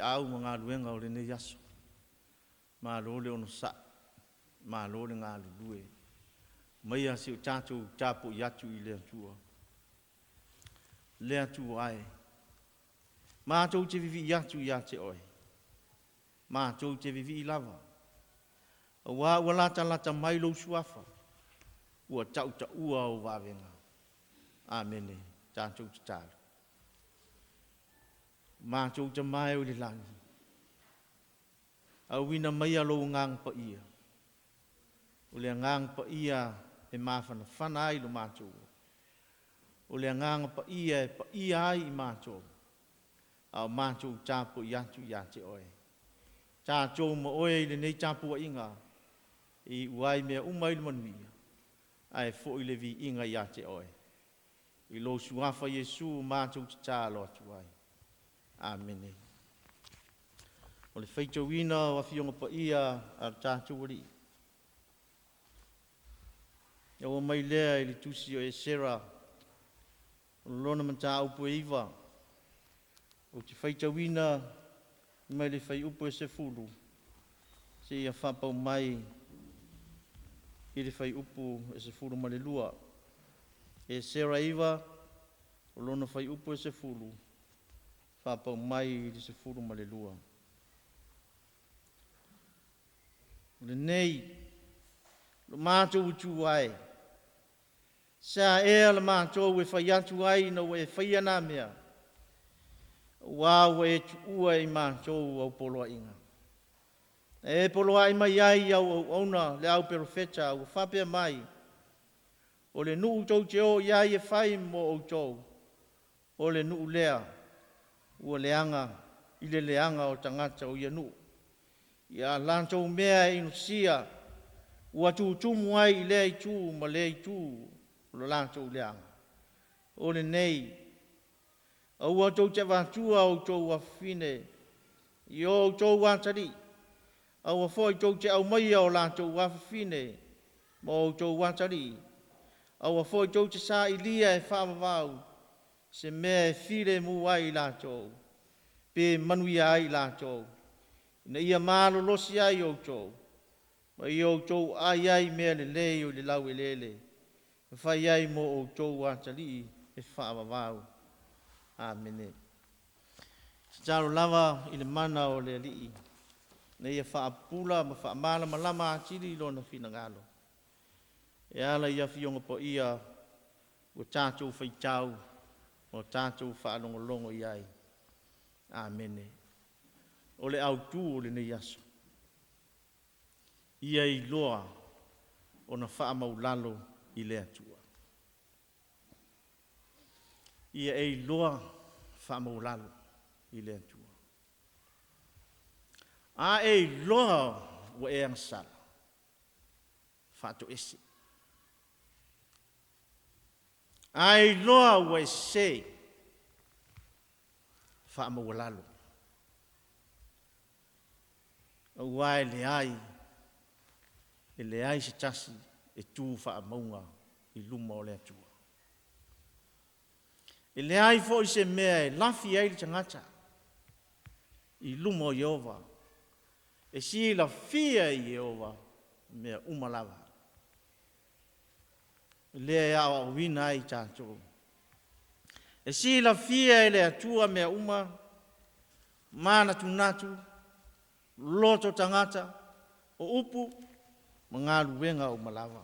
au mga luenga o le ne yaso. Ma lo le ono sa. Ma lo le ngā lulue. Maia si o tātou tāpo yatu I le atua. Le atu ai. Ma tau te vivi yatu ya te oi. Ma tau te vivi I lava. Wa lata lata mai lo suafa. Ua tau ta ua o wawenga. Amene. Tātou te tālu. Ma tau te mai o le langi. Au wina mai alo ngang pa ia. O le ngang pa ia e mawhana whana ai lo mātou. O le ngang pa ia ai I mātou. Au mātou tāpo yatu ya te oe. Tātou ma oe le nei tāpo inga. I uai mea umai le manuia. Ai fo I le vi inga ya te oe. I lo suafa Yesu mātou te tālo atu ai. Amene. O le whaito wina wa fionga pa ia ar tātou wari. Ia o mai lea I le tusi o e sera. O lona manta upo e iwa. O te whaita wina mai le whai upo e se fulu. Se ia whapau mai I le whai upo e se fulu ma le lua. E sera iwa o lona whai upo e se fulu. Whapau mai I le se fulu ma le lua. Le nei, lo mātou utu ai. Sa ea le mātou e whai atu ai na e whai ana mea. Wā e tu ua I mātou au poloa inga. E poloa I mai ai au ona le au perofeta au whapea mai. O le nuu tau te o iai e whai mo au tau. O le nuu lea. Ua leanga, I le leanga o tangata o ia nuu. Ia lantou mea inu sia. Ua tumu ai I lea I tu ma lea I tu. Lo lantou leanga. O le nei. Ua tau te wātua o tau wa fine. I o tau wātari. Ua foi tau te au mai o lantou wa fine. Ma o tau wātari. Ua foi tau te sa I lia e whaamavau. Se mea e fire mu ai lantou. Pe manuia ai lantou. Na ia malo losi ai o tau. Ma I o tau ai mea le lei o le lau e lele. Whai ai mo o tau wātari e whaamavau. Amene. Taro lava I le mana o le alii. Na ia whaapula ma whaamala ma lama atiri lo na whina ngalo. E ala ia fionga po ia o tātou whaitau o tātou whaalongolongo iai. Amene. O le au tū o le nei aso. Ia I loa o na whaamaulalo I le atua. Ia e loa whaamaulalo I le atua. A e loa wa e angsala. Whaato esi. A e loa wa e se whaamaulalo. Ua e le ai se tasi e tū whaamaunga I luma o le atua. E le ai fo I se mea e lafi ai le tangata I luma o Yehova. E si la fia I Yehova mea umalawa. Le ai au wina ai tātou. E si la fia I le atua mea uma mana tunatu loto tangata o upu mga luenga o malawa.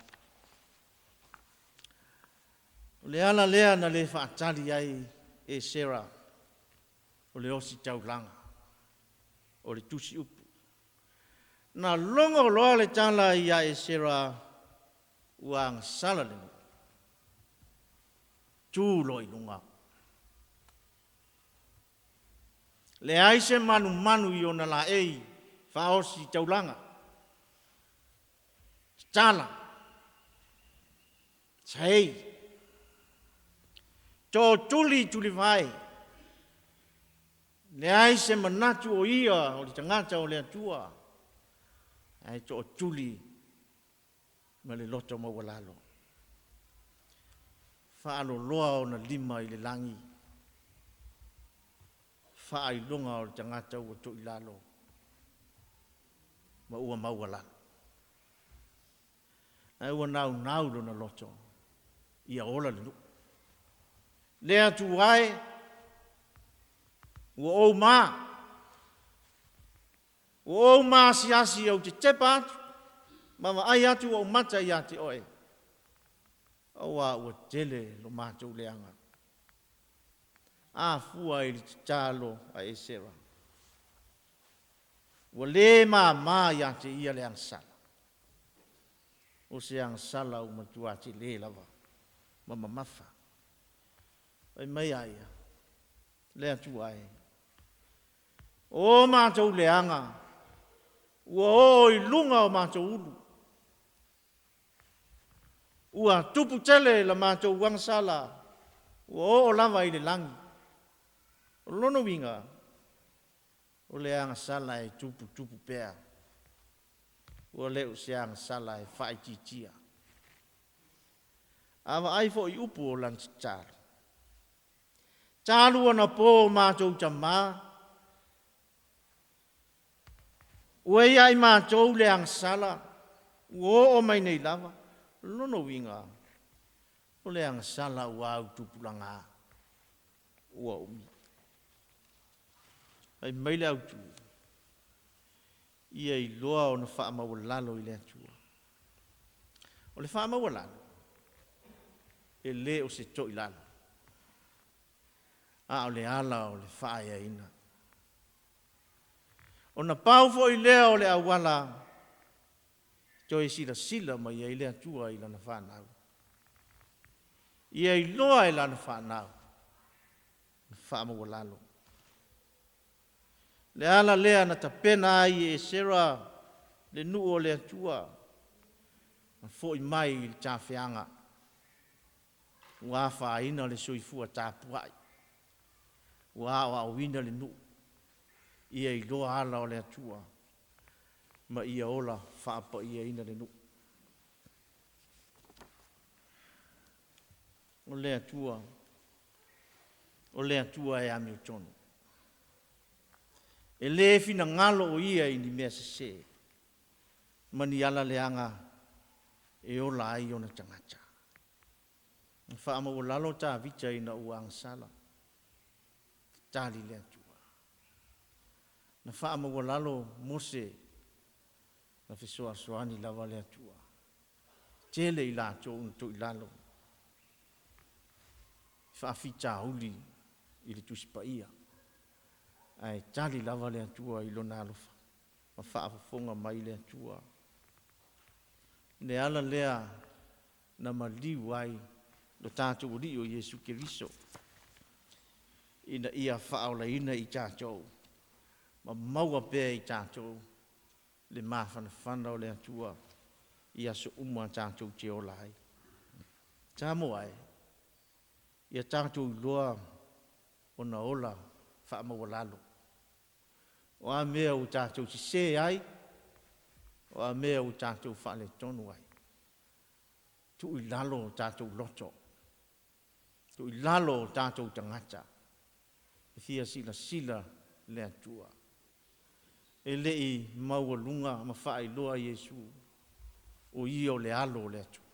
Le ala lea na le whaatali ai e sera o le osi taulanga o le tusi upu. Na longa loa le tala ia e sera uang sala le mu. Tūlo I lunga. Le aise manu I ona la ei whaosi taulanga. Tala. Sei. Tō tuli vai. Le aise manatu o ia o le tangata o le atua. Ai tō tuli ma le loto mawalalo. Whaalo loa o na lima I le langi. Fai lunga o tangata o to ilalo. Ma ua mauala. Ai ua nau lo na loto. Ia ola le nuku. Lea tu wai. Ua o ma. Ua o ma siasi au te tepa atu. Mama ai atu o mata ia te oe. Awa ua tele lo mātou leanga. A fua i te talo a Esera. Ua le ma ia te ia leang sala. O se ang sala o matua te le lava. Mama mafa. Ai mai aia. Le atu ai. O mātou leanga. Ua o i lunga o mātou ulu. Ua tupu tele la mātou wang sala. Ua o lava i le langi. O lono winga. O le anga sala e tupu pea. Ua leo se anga sala e whai titia. Awa ai fo i upu o lanti tāru. Tāru ana pō mātou tamā. Ua ia i mātou le anga sala. Ua o mai nei lava. Lono winga. O le anga sala ua au tupu langa. Ua umi. Ai maile au tu. Ia i loa o na wha maua lalo i le atua. O le wha maua lalo. E le o se to i lalo. A o le ala o le wha ia ina. O na pau fo i lea o le awala. Jo e sila ma ia i le atua i lana whanau. Ia i loa i lana whanau. Wha maua lalo. Le ala lea na ta pena ai e sera le nu o le atua. Fo i mai i ta whianga. Ua wha ina le soifua ta puai. Ua o wina le nu. Ia i loa ala o le atua. Ma ia ola whaapa ia ina le nu. O le atua. O le atua e ame o tonu. E le fina ngalo o ia i ni mea se. Mani ala leanga e ola ai o na tangata. Whaama o lalo ta vita i na uang sala. Tali le atua. Na whaama o lalo mose na fisoa soani lava le atua. Tele i la to un to i lalo. Whaafita huli i le tuspa ia. Ai tali lava le atua i lona alofa. Ma whaafafonga mai le atua. Ne ala lea na maliu ai lo tātou uri o Yesu Keriso. Ina ia whaola ina i tātou. Ma maua pēr i tātou. Le mawhana whana o le atua. Ia so umua tātou te ola ai. Tāmo ai. Ia tātou loa o na ola whaamaua lalo. O a mea o tātou si se ai. O a mea o tātou whaale tonu ai. Tu i lalo o tātou loto. Tu i lalo o tātou tangata. E fia sila le atua. E le i maua lunga ma whaai loa Yesu. O io le alo le atua.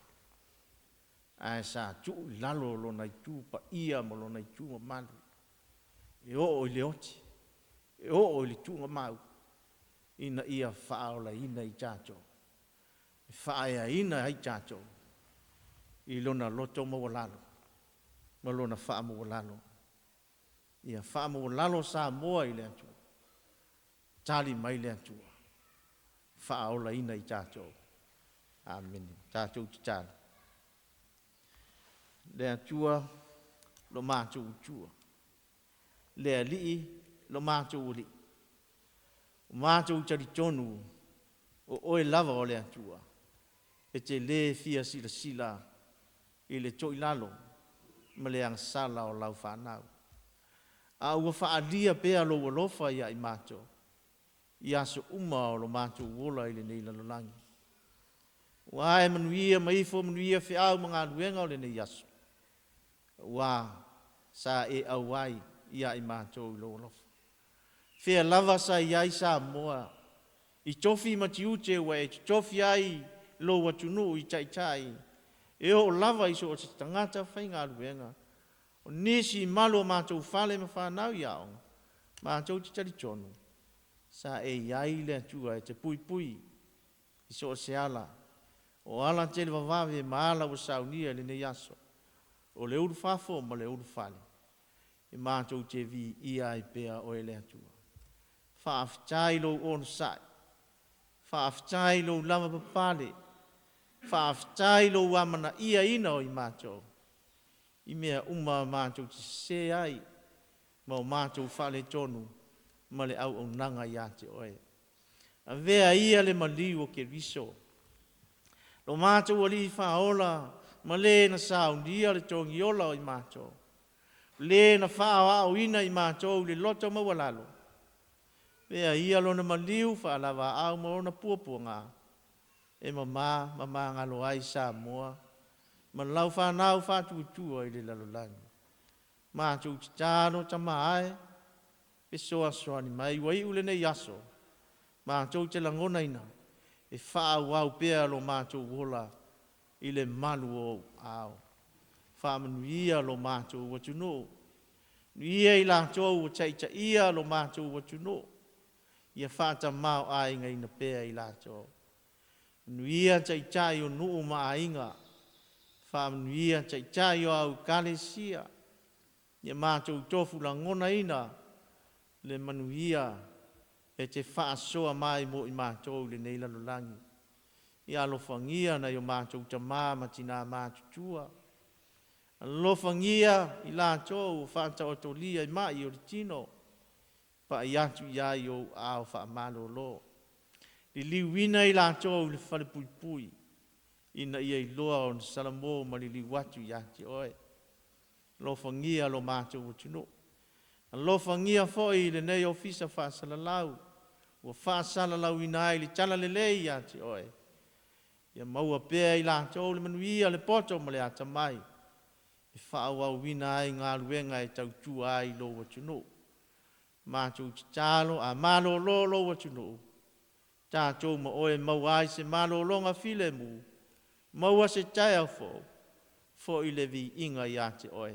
Ai sa tu i lalo lo nai tu pa ia mo lo nai tu ma malu. E o le oti. E o le tu ma mau. Ina ia whaola ina i tātou. E whaaya ina i tātou. I lona loto maua lalo. Ma lona wha maua lalo. Ia wha maua lalo sa moa i le atua. Tali mai le atua. Whaola ina i tātou. Amen. Tātou ti tāli. Le atua lo mātou utua. Le alii lo mātou uli. Mātou tari tonu o oe lava o le atua. E te le fia sila i le toi lalo ma le ang sala o lau whanau. A ua whaalia pēa lo walofa ia i mātou. Ia so uma o lo mātou wola i le nei lalolangi. Wa e manuia maifo manuia whiau mga luenga o le nei aso. Wa sa e awai ia i mātou i lo walofa. Fea lava sa iai sa moa. I tofi ma ti ute wa e tofi ai lo wa tunu i chai chai. E o lava iso o te tangata whai ngā ruenga. O nisi malo mātou whale ma whanau iao. Mātou te tari tonu. Sa e iai lea tua e te pui pui. Iso o se ala. O ala te lewa wawe ma ala wa saunia le ne yaso. O le uru whafo ma le uru whale. E mātou te vi ia i pea o e lea tua. Whaaftai lo on sai. Whaaftai lo lava papale. Whaaftai lo wamana ia ina o i mātou. I mea mātou te se ai. Ma o mātou whale tonu. Ma le au o nanga ia te oe. A vea ia le maliu o ke riso. Lo mātou o li whaola. Ma le na saundia le tongi ola o i mātou. Le na whaoa o ina i mātou le loto mawalalo. Vea ia lo na maliu whaalawa au mo na puapua ngā. E mama ngalo ai sa moa. Ma lau whanau whatuutua i le lalolangi. Mātou ti tāno tamae. E soa soani mai wai ule nei yaso. Mātou te langona ina. E whaau au pea lo mātou wola. I le malu o au. Whaamanuia lo mātou watuno. Nuia i la tōu o taita ia lo mātou watuno. Ia whata mau ainga ina pea i la tōu. Nuia taitai o nuu maa inga. Whaamanuia taitai o au kalesia. Ia mātou tofu la ngona ina. Le manuia e te whaasoa mai mo i mātou le neila lolangi. Ia alofangia na i o mātou ta māma tina mātutua. Alofangia i la tōu o whanta o tolia i mai o le tino. Pa i atu ia i o ao whaamalo lo. Li liwina i la tōu le whale pui pui. Ina ia i loa o salamo ma li liwatu i ati oe. Alofangia lo mātou o tino. Alofangia foi le nei ofisa whaasalalau. Ua whaasalalau ina ai li tala le lei ati oe. Ia maua pea i la tōu le manuia le poto ma le ata mai. E whaawau wina ai ngā luenga e tau tu ai lo watuno. Mātou ti tālo a malo lo watuno. Tātou ma oe mau ai se malo longa file mu. Maua se tai au fo. Fo i le vi inga i ate oe.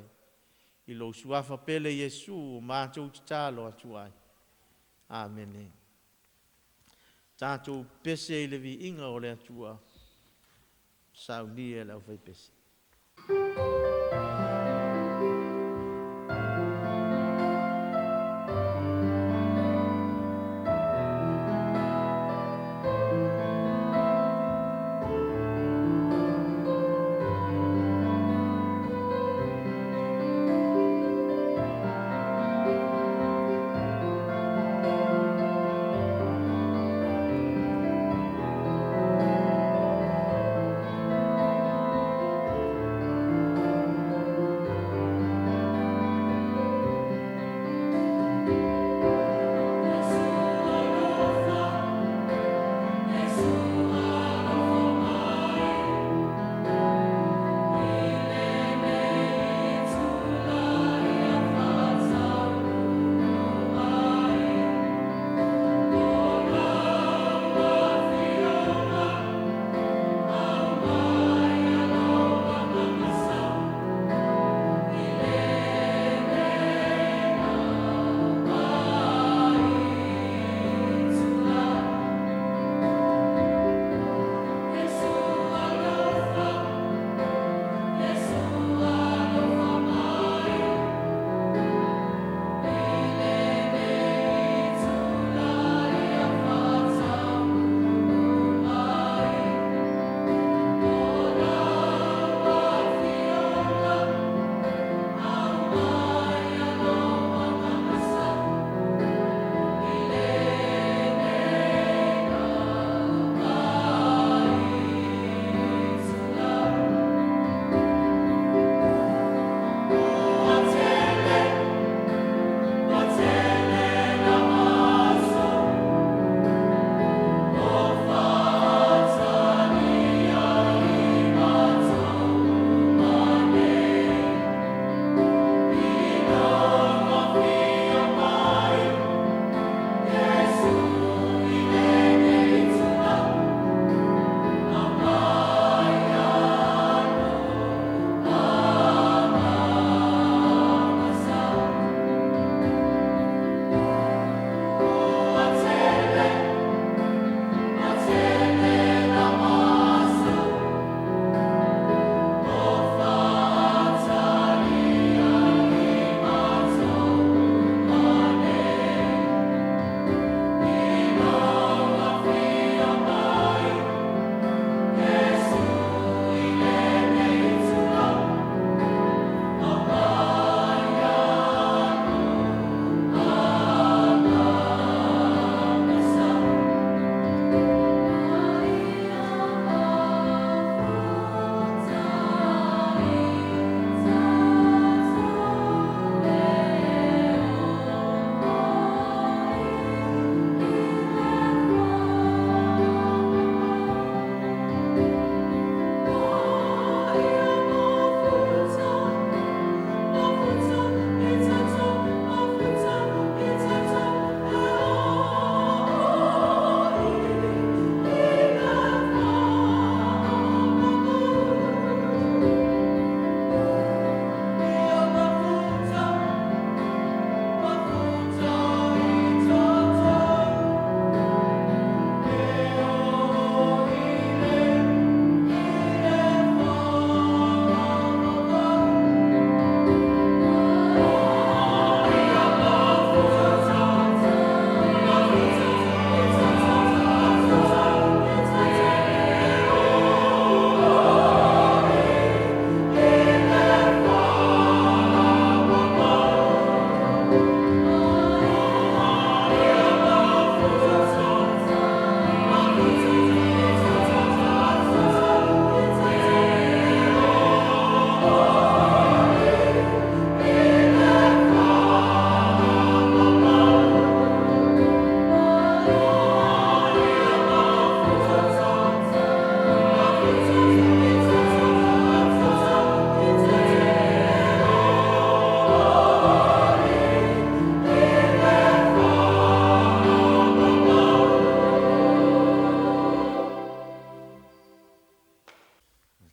I lo suafa pele Yesu o mātou ti tālo atu ai. Amen. Tātou pese i le vi inga o le atua. Sau ni e lau fai pese.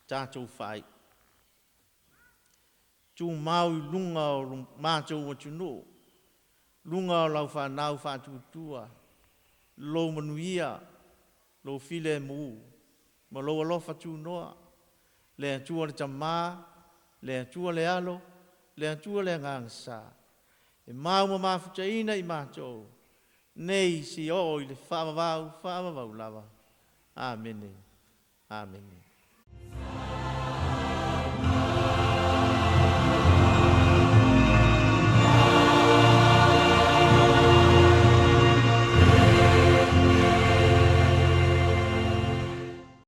tātou whai. Tū mau lunga o mātou o tuno, lunga o lau whanau whātutua, lo manuia, lo file mu, ma lo alofa tū noa, le atua le tamā, le atua le alo, le atua le ngangsa. E mau ma mawhutaina I mātou, nei si o I le whaamavau lava. Amen. Amen.